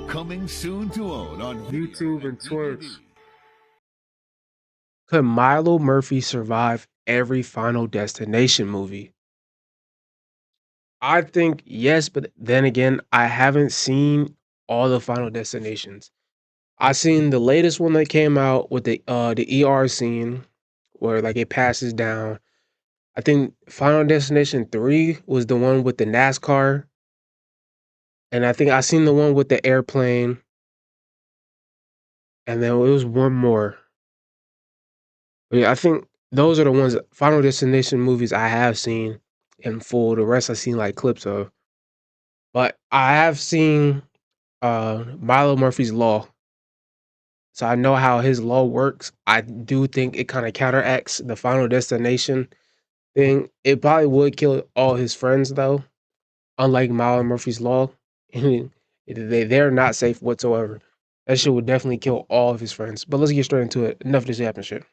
Coming soon to own on YouTube video and and DVD. Twitch. Could Milo Murphy survive every Final Destination movie? I think yes, but then again, I haven't seen all the Final Destinations. I seen the latest one that came out with the ER scene where like it passes down. I think Final Destination 3 was the one with the NASCAR, and I think I seen the one with the airplane, and then it was one more. But yeah, I think those are the ones Final Destination movies I have seen in full. The rest I've seen like clips of. But I have seen Milo Murphy's Law. So I know how his law works. I do think it kind of counteracts the Final Destination thing. It probably would kill all his friends though, unlike Milo Murphy's Law. They're not safe whatsoever. That shit would definitely kill all of his friends. But let's get straight into it. Enough of this yapping shit.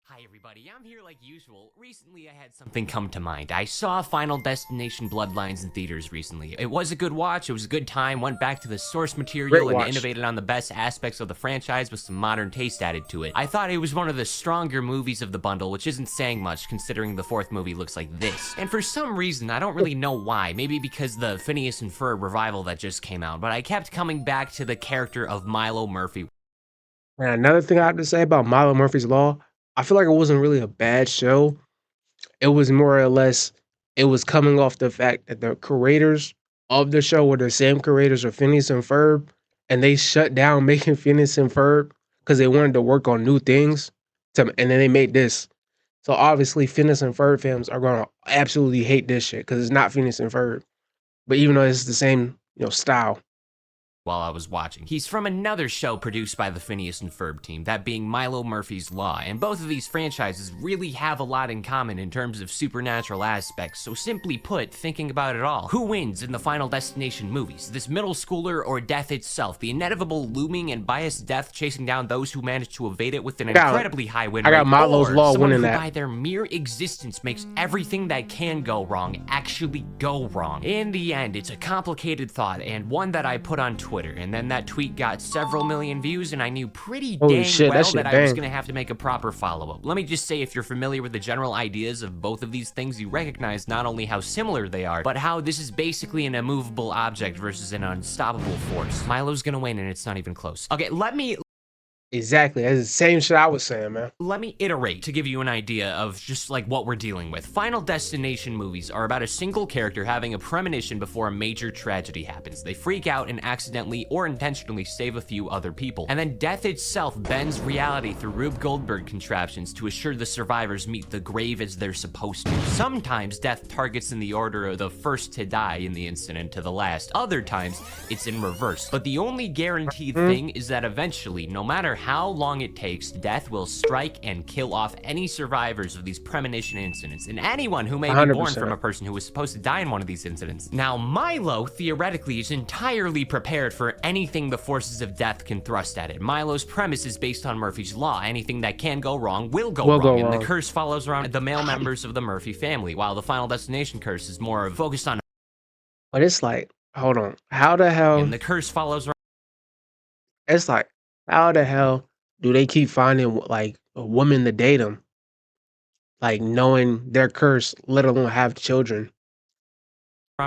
Hi everybody, I'm here like usual. Recently I had something come to mind. I saw Final Destination Bloodlines in theaters recently. It was a good watch, it was a good time, went back to the source Great material and watch. innovated on the best aspects of the franchise with some modern taste added to it. I thought it was one of the stronger movies of the bundle, which isn't saying much considering the fourth movie looks like this. And for some reason, I don't really know why, maybe because the Phineas and Ferb revival that just came out, but I kept coming back to the character of Milo Murphy. And another thing I have to say about Milo Murphy's Law, I feel like it wasn't really a bad show. It was more or less, it was coming off the fact that the creators of the show were the same creators of Phineas and Ferb, and they shut down making Phineas and Ferb because they wanted to work on new things. And then they made this. So obviously, Phineas and Ferb fans are gonna absolutely hate this shit because it's not Phineas and Ferb. But even though it's the same, style. While I was watching. He's from another show produced by the Phineas and Ferb team, that being Milo Murphy's Law, and both of these franchises really have a lot in common in terms of supernatural aspects, so simply put, thinking about it all, who wins in the Final Destination movies? This middle schooler or death itself? The inevitable looming and biased death chasing down those who manage to evade it with an incredibly high win I rate, got Milo's or Law someone winning who that. by their mere existence makes everything that can go wrong actually go wrong. In the end, it's a complicated thought, and one that I put on Twitter, and then that tweet got several million views, and I knew pretty Holy dang shit, that well shit that I was bang. gonna have to make a proper follow-up. Let me just say, if you're familiar with the general ideas of both of these things, you recognize not only how similar they are, but how this is basically an immovable object versus an unstoppable force. Milo's gonna win, and it's not even close. Okay, Exactly. That's the same shit I was saying, man. Let me iterate to give you an idea of just like what we're dealing with. Final Destination movies are about a single character having a premonition before a major tragedy happens. They freak out and accidentally or intentionally save a few other people. And then death itself bends reality through Rube Goldberg contraptions to assure the survivors meet the grave as they're supposed to. Sometimes death targets in the order of the first to die in the incident to the last. Other times, it's in reverse. But the only guaranteed thing is that eventually, no matter how long it takes, death will strike and kill off any survivors of these premonition incidents, and anyone who may be born from a 100%. person who was supposed to die in one of these incidents. Now, Milo, theoretically, is entirely prepared for anything the forces of death can thrust at it. Milo's premise is based on Murphy's Law. Anything that can go wrong will go wrong, and the curse follows around the male members of the Murphy family, while the Final Destination curse is more focused on... But it's like, hold on. How the hell? And the curse follows around... It's like, how the hell do they keep finding like a woman to date them? Like knowing their curse, let alone have children.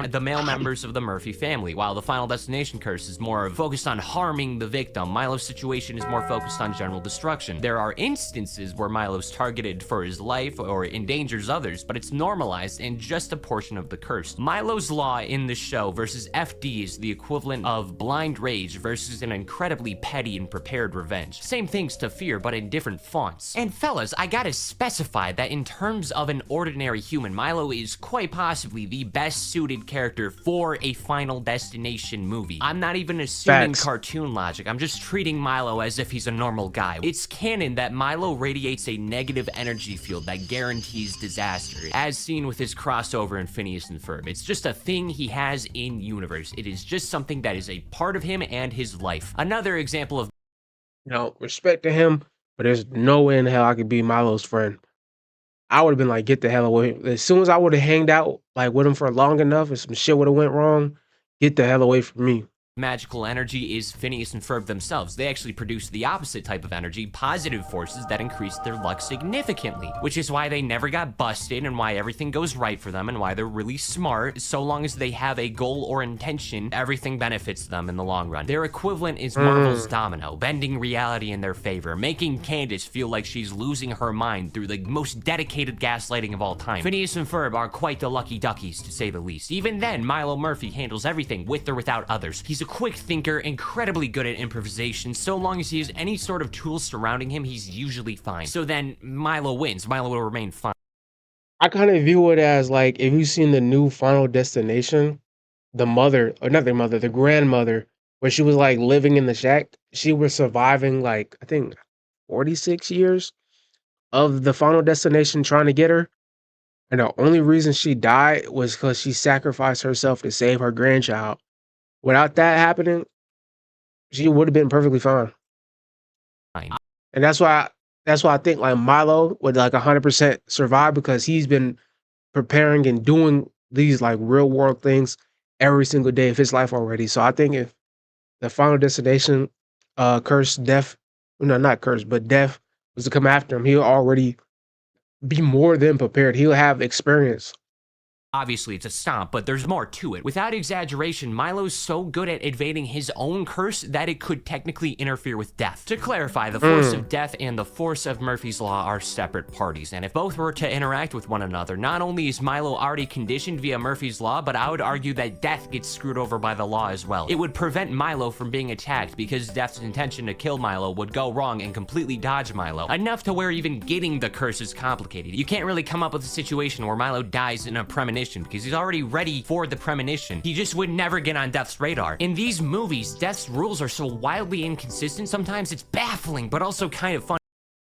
the male members of the Murphy family, while the Final Destination curse is more focused on harming the victim. Milo's situation is more focused on general destruction. There are instances where Milo's targeted for his life or endangers others, but it's normalized in just a portion of the curse. Milo's Law in the show versus FD is the equivalent of blind rage versus an incredibly petty and prepared revenge. Same things to fear, but in different fonts. And fellas, I gotta specify that in terms of an ordinary human, Milo is quite possibly the best suited character for a Final Destination movie. I'm not even assuming cartoon logic, I'm just treating Milo as if he's a normal guy. It's canon that Milo radiates a negative energy field that guarantees disaster, as seen with his crossover in Phineas and Ferb. It's just a thing he has in universe. It is just something that is a part of him and his life. Another example of Respect to him, but there's no way in hell I could be Milo's friend. I would have been like, get the hell away. As soon as I would have hanged out like with him for long enough and some shit would have went wrong, get the hell away from me. magical energy is Phineas and Ferb themselves. They actually produce the opposite type of energy, positive forces that increase their luck significantly, which is why they never got busted and why everything goes right for them and why they're really smart. So long as they have a goal or intention, everything benefits them in the long run. Their equivalent is Marvel's Domino, bending reality in their favor, making Candace feel like she's losing her mind through the most dedicated gaslighting of all time. Phineas and Ferb are quite the lucky duckies, to say the least. Even then, Milo Murphy handles everything with or without others. He's a quick thinker, incredibly good at improvisation. So long as he has any sort of tools surrounding him, he's usually fine. So then Milo wins. Milo will remain fine. I kind of view it as like if you've seen the new Final Destination, the mother, or not the mother, the grandmother, where she was like living in the shack, she was surviving like I think 46 years of the Final Destination trying to get her. And the only reason she died was because she sacrificed herself to save her grandchild. Without that happening, she would have been perfectly fine. And that's why I think like Milo would like 100% survive because he's been preparing and doing these like real world things every single day of his life already. So I think if the Final Destination curse death, no, not curse, but death was to come after him, he'll already be more than prepared. He'll have experience. Obviously, it's a stomp, but there's more to it. Without exaggeration, Milo's so good at evading his own curse that it could technically interfere with death. To clarify, the force of death and the force of Murphy's Law are separate parties, and if both were to interact with one another, not only is Milo already conditioned via Murphy's Law, but I would argue that death gets screwed over by the law as well. It would prevent Milo from being attacked because death's intention to kill Milo would go wrong and completely dodge Milo, enough to where even getting the curse is complicated. You can't really come up with a situation where Milo dies in a premonition because he's already ready for the premonition. He just would never get on Death's radar. In these movies, Death's rules are so wildly inconsistent, sometimes it's baffling, but also kind of fun.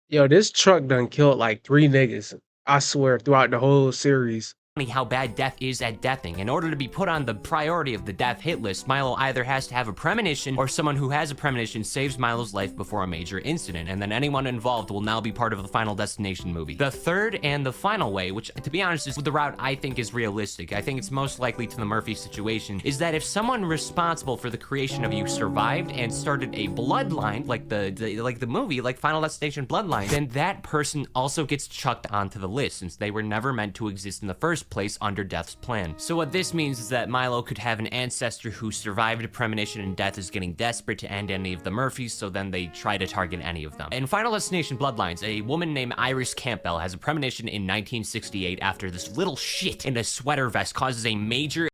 Yo, this truck done killed like 3 niggas, I swear, throughout the whole series. How bad Death is at deathing. In order to be put on the priority of the death hit list, Milo either has to have a premonition or someone who has a premonition saves Milo's life before a major incident, and then anyone involved will now be part of the Final Destination movie. The third and the final way, which to be honest is the route I think is realistic, I think it's most likely to the Murphy situation, is that if someone responsible for the creation of you survived and started a bloodline, like the movie, like Final Destination Bloodline, then that person also gets chucked onto the list since they were never meant to exist in the first place under Death's plan. So what this means is that Milo could have an ancestor who survived a premonition and Death is getting desperate to end any of the Murphys, so then they try to target any of them. In Final Destination Bloodlines, a woman named Iris Campbell has a premonition in 1968 after this little shit in a sweater vest causes a major...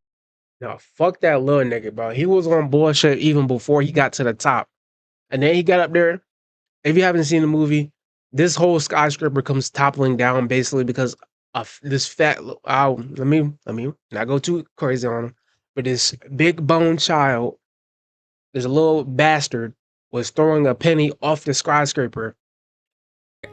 No, fuck that little nigga, bro. He was on bullshit even before he got to the top. And then he got up there. If you haven't seen the movie, this whole skyscraper comes toppling down basically because of this fat, let me not go too crazy on him, but this big bone child, this little bastard, was throwing a penny off the skyscraper.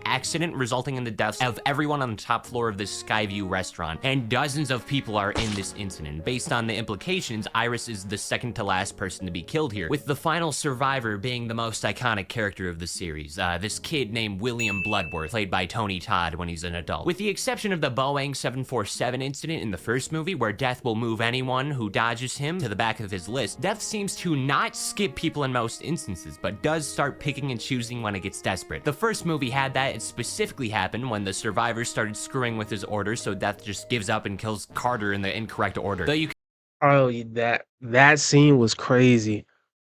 accident resulting in the deaths of everyone on the top floor of this Skyview restaurant, and dozens of people are in this incident. Based on the implications, Iris is the second to last person to be killed here, with the final survivor being the most iconic character of the series, this kid named William Bloodworth, played by Tony Todd when he's an adult. With the exception of the Boeing 747 incident in the first movie, where Death will move anyone who dodges him to the back of his list, Death seems to not skip people in most instances, but does start picking and choosing when it gets desperate. The first movie had that. It specifically happened when the survivors started screwing with his orders, so Death just gives up and kills Carter in the incorrect order. Though you Oh, that scene was crazy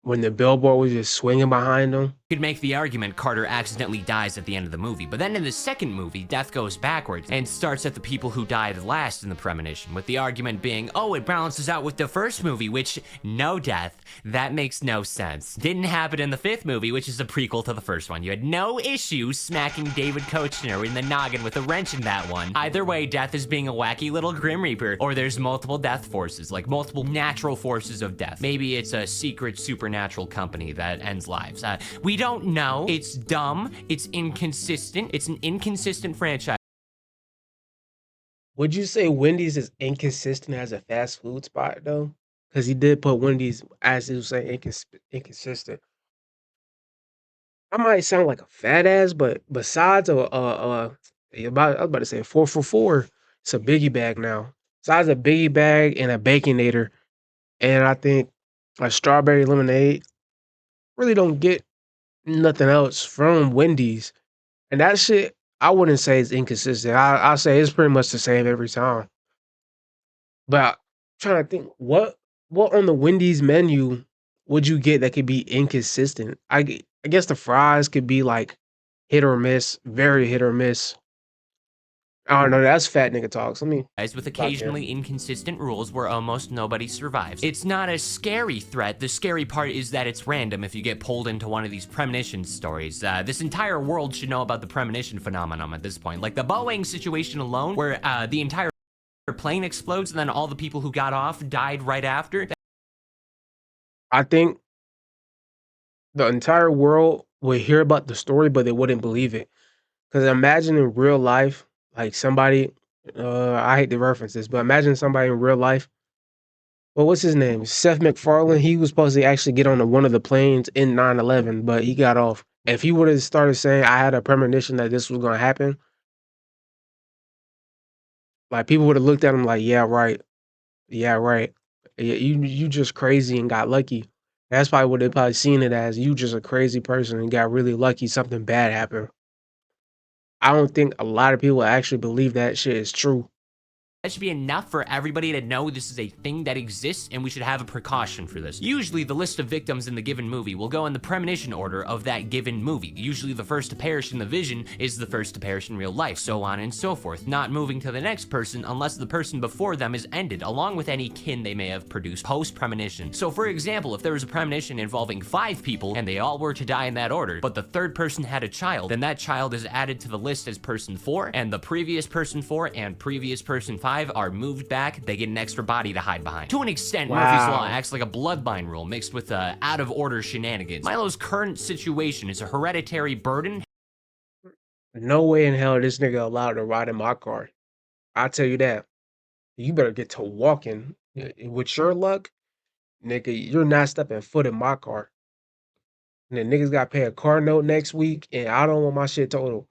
when the billboard was just swinging behind him. could make the argument Carter accidentally dies at the end of the movie, but then in the second movie, Death goes backwards and starts at the people who died last in the premonition, with the argument being, oh, it balances out with the first movie, which, no, Death, that makes no sense. Didn't happen in the fifth movie, which is a prequel to the first one. You had no issue smacking David Koechner in the noggin with a wrench in that one. Either way, Death is being a wacky little Grim Reaper, or there's multiple death forces, like multiple natural forces of death. Maybe it's a secret supernatural company that ends lives. We don't know. It's dumb. It's inconsistent. It's an inconsistent franchise. Would you say Wendy's is inconsistent as a fast food spot though? Because he did put Wendy's, as he was saying, inconsistent. I might sound like a fat ass, but besides I was about to say 4 for 4, it's a biggie bag now. Besides a biggie bag and a baconator, and I think like strawberry lemonade. Really don't get nothing else from Wendy's. And that shit, I wouldn't say it's inconsistent. I'll say it's pretty much the same every time. But I'm trying to think what on the Wendy's menu would you get that could be inconsistent? I guess the fries could be like hit or miss, very hit or miss. I don't know. That's fat nigga talks. Let me with stop here. occasionally inconsistent rules where almost nobody survives. It's not a scary threat. The scary part is that it's random if you get pulled into one of these premonition stories. This entire world should know about the premonition phenomenon at this point. Like the Boeing situation alone, where the entire plane explodes and then all the people who got off died right after. I think the entire world would hear about the story, but they wouldn't believe it. Because imagine in real life, like somebody, I hate to reference this, but imagine somebody in real life. Well, what's his name? Seth MacFarlane. He was supposed to actually get on one of the planes in 9/11, but he got off. If he would have started saying, I had a premonition that this was going to happen, like people would have looked at him like, yeah, right. Yeah, right. Yeah, you just crazy and got lucky. That's probably what they probably seen it as. You just a crazy person and got really lucky. Something bad happened. I don't think a lot of people actually believe that shit is true. That should be enough for everybody to know this is a thing that exists and we should have a precaution for this. Usually the list of victims in the given movie will go in the premonition order of that given movie. Usually the first to perish in the vision is the first to perish in real life, so on and so forth, not moving to the next person unless the person before them is ended, along with any kin they may have produced post-premonition. So for example, if there was a premonition involving 5 people and they all were to die in that order, but the third person had a child, then that child is added to the list as person 4, and the previous person 4 and previous person 5 are moved back. They get an extra body to hide behind. To an extent, Murphy's Law acts like a bloodline rule mixed with out-of-order shenanigans. Milo's current situation is a hereditary burden. No way in hell this nigga allowed to ride in my car. I tell you that. You better get to walking. With your luck, nigga, you're not stepping foot in my car. And the niggas got to pay a car note next week, and I don't want my shit totaled.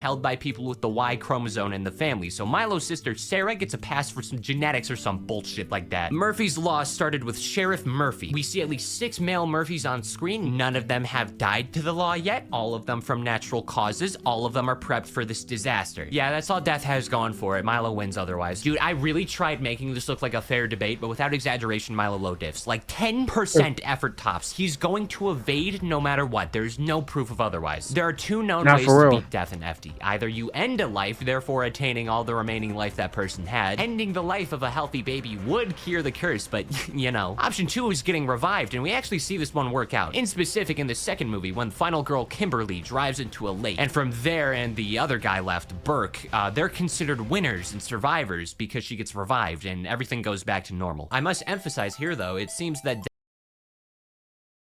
Held by people with the Y chromosome in the family, so Milo's sister Sarah gets a pass for some genetics or some bullshit like that. Murphy's Law started with Sheriff Murphy. We see at least 6 male Murphys on screen. None of them have died to the law yet, all of them from natural causes, all of them are prepped for this disaster. Yeah, that's all Death has going for it. Milo wins otherwise. Dude, I really tried making this look like a fair debate, but without exaggeration, Milo low diffs. Like 10% effort tops. He's going to evade no matter what. There's no proof of otherwise. There are 2 known ways to beat Death in FD. Either you end a life, therefore attaining all the remaining life that person had. Ending the life of a healthy baby would cure the curse, but you know. Option 2 is getting revived, and we actually see this one work out. In specific, in the second movie, when final girl Kimberly drives into a lake, and from there and the other guy left, Burke, they're considered winners and survivors because she gets revived and everything goes back to normal. I must emphasize here, though, it seems that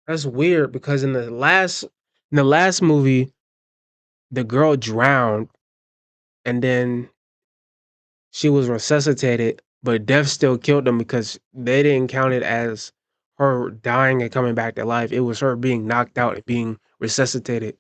That's weird because in the last movie, the girl drowned and then she was resuscitated, but death still killed them because they didn't count it as her dying and coming back to life. It was her being knocked out and being resuscitated.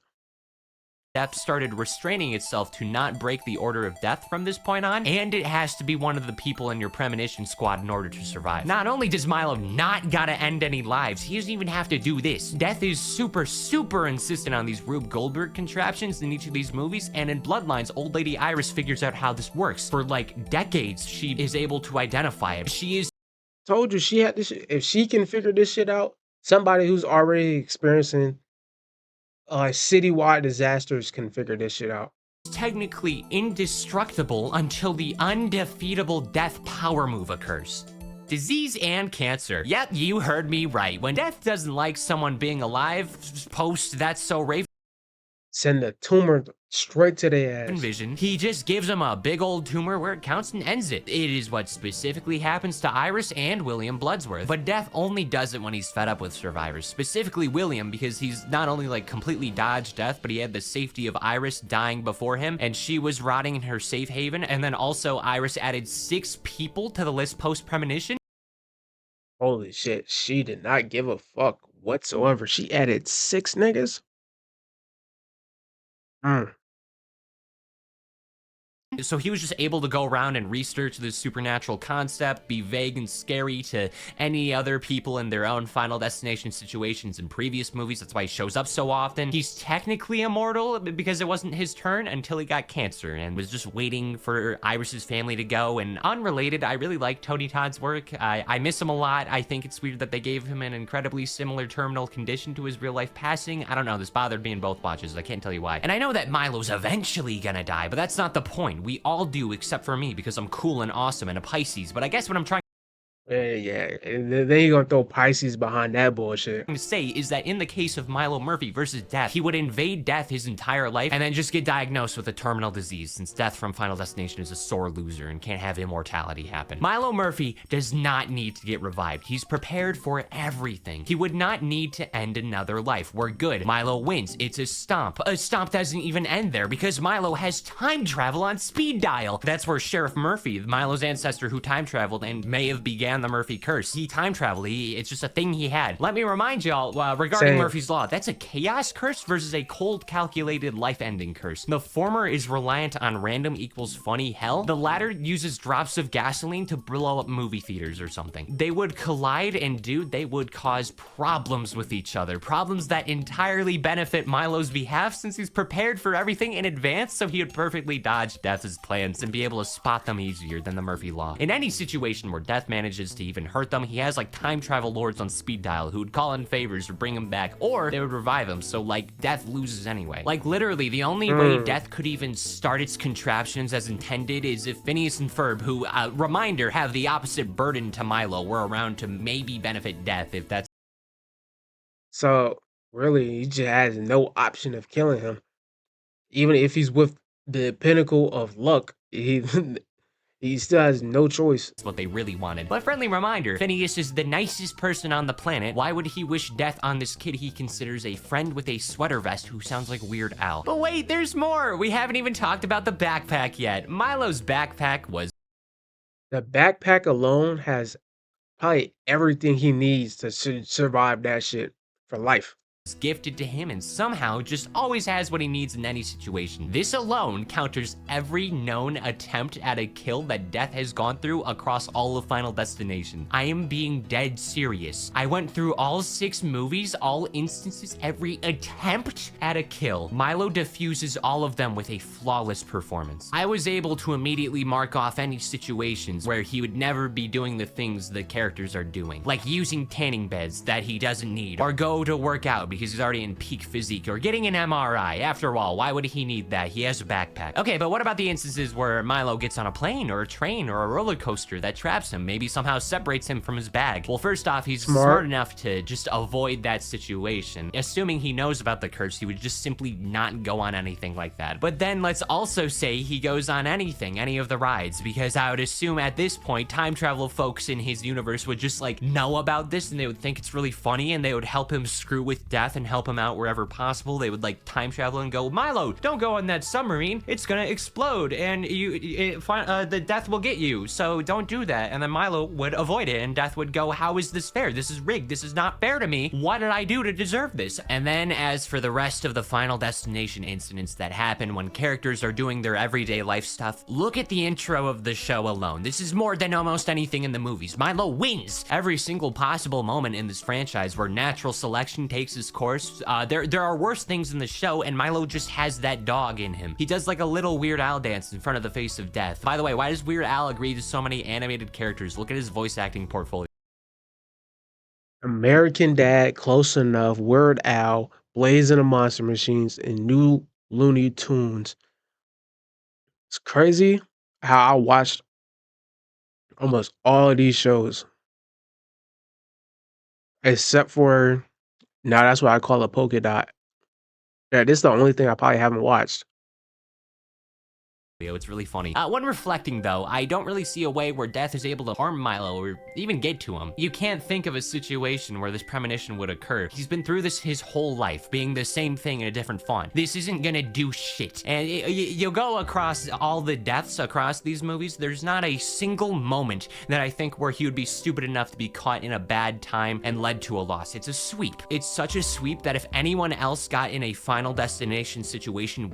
Death started restraining itself to not break the order of death from this point on, and it has to be one of the people in your premonition squad in order to survive. Not only does Milo not gotta end any lives, he doesn't even have to do this. Death is super insistent on these Rube Goldberg contraptions in each of these movies, and in Bloodlines, old lady Iris figures out how this works. For like decades, she is able to identify it. She is Told you she had this shit. If she can figure this shit out, somebody who's already experiencing citywide disasters can figure this shit out. technically indestructible until the undefeatable death power move occurs. Disease and cancer. Yep, you heard me right. When Death doesn't like someone being alive, post That's So Raven Send the tumor straight to their ass. vision, he just gives them a big old tumor where it counts and ends it. It is what specifically happens to Iris and William Bloodsworth. But Death only does it when he's fed up with survivors, specifically William, because he's not only like completely dodged death, but he had the safety of Iris dying before him, and she was rotting in her safe haven, and then also Iris added 6 people to the list post-premonition. Holy shit, she did not give a fuck whatsoever. She added 6 niggas? So he was just able to go around and research this supernatural concept, be vague and scary to any other people in their own Final Destination situations in previous movies. That's why he shows up so often. He's technically immortal because it wasn't his turn until he got cancer and was just waiting for Iris's family to go. And unrelated, I really like Tony Todd's work. I miss him a lot. I think it's weird that they gave him an incredibly similar terminal condition to his real life passing. I don't know, this bothered me in both watches. I can't tell you why. And I know that Milo's eventually gonna die, but that's not the point. We all do, except for me, because I'm cool and awesome and a Pisces. But I guess what I'm trying Yeah, and then you gonna throw Pisces behind that bullshit. to say is that in the case of Milo Murphy versus Death, he would invade Death his entire life and then just get diagnosed with a terminal disease, since Death from Final Destination is a sore loser and can't have immortality happen. Milo Murphy does not need to get revived. He's prepared for everything. He would not need to end another life. We're good. Milo wins. It's a stomp. A stomp doesn't even end there because Milo has time travel on speed dial. That's where Sheriff Murphy, Milo's ancestor who time traveled and may have began the Murphy curse, he time traveled. It's just a thing he had. Let me remind y'all, regarding Murphy's Law, that's a chaos curse versus a cold calculated life-ending curse. The former is reliant on random equals funny hell. The latter uses drops of gasoline to blow up movie theaters or something. They would collide, and dude, they would cause problems with each other. Problems that entirely benefit Milo's behalf since he's prepared for everything in advance, so he would perfectly dodge Death's plans and be able to spot them easier than the Murphy Law. In any situation where Death manages to even hurt them, he has like time travel lords on speed dial who would call in favors or bring him back, or they would revive him, so like Death loses anyway. Like literally the only way Death could even start its contraptions as intended is if Phineas and Ferb, who reminder, have the opposite burden to Milo, were around to maybe benefit Death if that's So really, he just has no option of killing him. Even if he's with the pinnacle of luck, he he still has no choice. what they really wanted. But friendly reminder, Phineas is the nicest person on the planet. Why would he wish death on this kid he considers a friend with a sweater vest who sounds like Weird Al? But wait, there's more. We haven't even talked about the backpack yet. Milo's backpack was The backpack alone has probably everything he needs to survive that shit for life. gifted to him and somehow just always has what he needs in any situation. This alone counters every known attempt at a kill that Death has gone through across all of Final Destination. I am being dead serious. I went through all 6 movies, all instances, every attempt at a kill. Milo diffuses all of them with a flawless performance. I was able to immediately mark off any situations where he would never be doing the things the characters are doing, like using tanning beds that he doesn't need, or go to work out because he's already in peak physique, or getting an MRI. After all, why would he need that? He has a backpack. Okay, but what about the instances where Milo gets on a plane or a train or a roller coaster that traps him, maybe somehow separates him from his bag? Well, first off, he's smart enough to just avoid that situation. Assuming he knows about the curse, he would just simply not go on anything like that. But then let's also say he goes on anything, any of the rides, because I would assume at this point, time travel folks in his universe would just like know about this and they would think it's really funny and they would help him screw with Death and help him out wherever possible. They would like time travel and go, Milo, don't go on that submarine. It's gonna explode and the Death will get you. So don't do that. And then Milo would avoid it and Death would go, how is this fair? This is rigged. This is not fair to me. What did I do to deserve this? And then as for the rest of the Final Destination incidents that happen when characters are doing their everyday life stuff, look at the intro of the show alone. This is more than almost anything in the movies. Milo wins every single possible moment in this franchise where natural selection takes its course. There are worse things in the show, and Milo just has that dog in him. He does like a little Weird Al dance in front of the face of Death. By the way, why does Weird Al agree to so many animated characters? Look at his voice acting portfolio. American Dad, Close Enough, Weird Al, Blazing the Monster Machines, and New Looney Tunes. It's crazy how I watched almost all of these shows, except for now. That's what I call a polka dot. Yeah, this is the only thing I probably haven't watched. It's really funny. When reflecting though, I don't really see a way where Death is able to harm Milo or even get to him. You can't think of a situation where this premonition would occur. He's been through this his whole life, being the same thing in a different font. This isn't gonna do shit. And you'll go across all the deaths across these movies, there's not a single moment that I think where he would be stupid enough to be caught in a bad time and led to a loss. It's a sweep. It's such a sweep that if anyone else got in a Final Destination situation,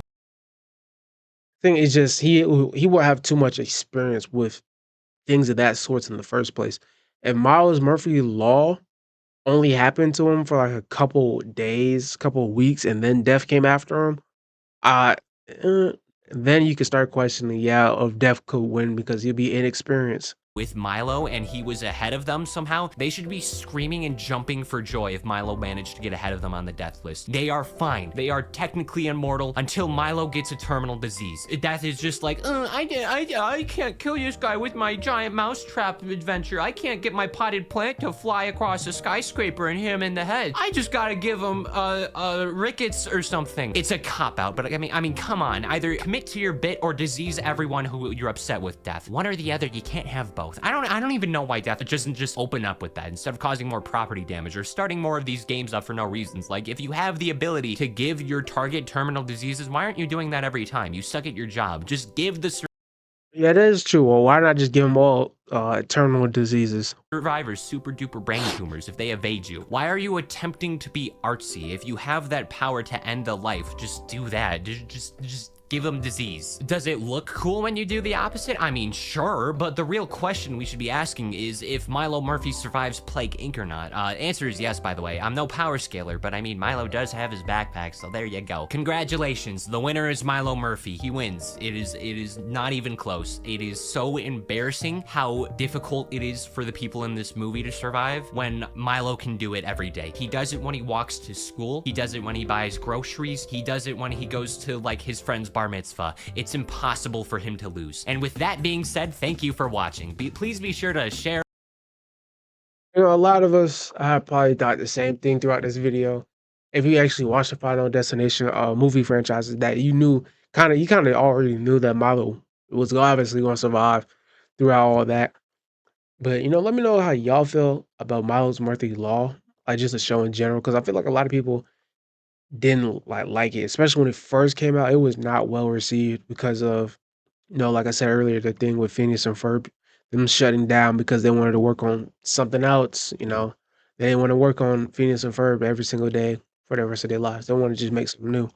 thing is just he will have too much experience with things of that sort in the first place. If Miles Murphy Law only happened to him for like a couple days, couple weeks, and then death came after him, uh, uh, then you could start questioning, yeah, if death could win because he'll be inexperienced. with Milo and he was ahead of them somehow, they should be screaming and jumping for joy if Milo managed to get ahead of them on the death list. They are fine. They are technically immortal until Milo gets a terminal disease. Death is just like, I can't kill this guy with my giant mousetrap adventure. I can't get my potted plant to fly across a skyscraper and hit him in the head. I just gotta give him rickets or something. It's a cop-out, but I mean, come on. Either commit to your bit or disease everyone who you're upset with death. One or the other, you can't have both. I don't even know why death doesn't just open up with that instead of causing more property damage or starting more of these games up for no reasons. Like, if you have the ability to give your target terminal diseases, why aren't you doing that every time? You suck at your job. Just give the Yeah, that is true. Well, why not just give them all terminal diseases? survivors super duper brain tumors if they evade you. Why are you attempting to be artsy? If you have that power to end a life, just do that. Just give them disease. Does it look cool when you do the opposite? I mean, sure, but the real question we should be asking is if Milo Murphy survives Plague Inc. or not. Answer is yes, by the way. I'm no power scaler, but I mean, Milo does have his backpack, so there you go. Congratulations, the winner is Milo Murphy. He wins. It is not even close. It is so embarrassing how difficult it is for the people in this movie to survive when Milo can do it every day. He does it when he walks to school. He does it when he buys groceries. He does it when he goes to like his friend's bar mitzvah. It's impossible for him to lose. And with that being said, thank you for watching. Please be sure to share. You know, a lot of us have probably thought the same thing throughout this video. If you actually watched the Final Destination movie franchises, that you kind of already knew that Milo was obviously going to survive throughout all that. But let me know how y'all feel about Miles Murphy Law, like just a show in general, because I feel like a lot of people didn't like it, especially when it first came out. It was not well received because of, like I said earlier, the thing with Phineas and Ferb, them shutting down because they wanted to work on something else. They didn't want to work on Phineas and Ferb every single day for the rest of their lives. They want to just make something new.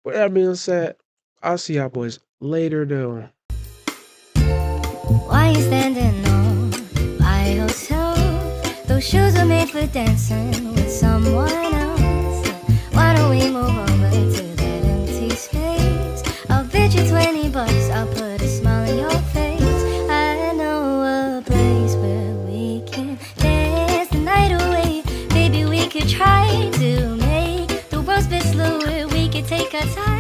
With that being said, I'll see y'all boys later though. Why you standing on by yourself? Those shoes are made for dancing with someone else. Why don't we move over to that empty space? I'll bet you $20, I'll put a smile on your face. I know a place where we can dance the night away. Maybe we could try to make the world's best fluid. We could take our time.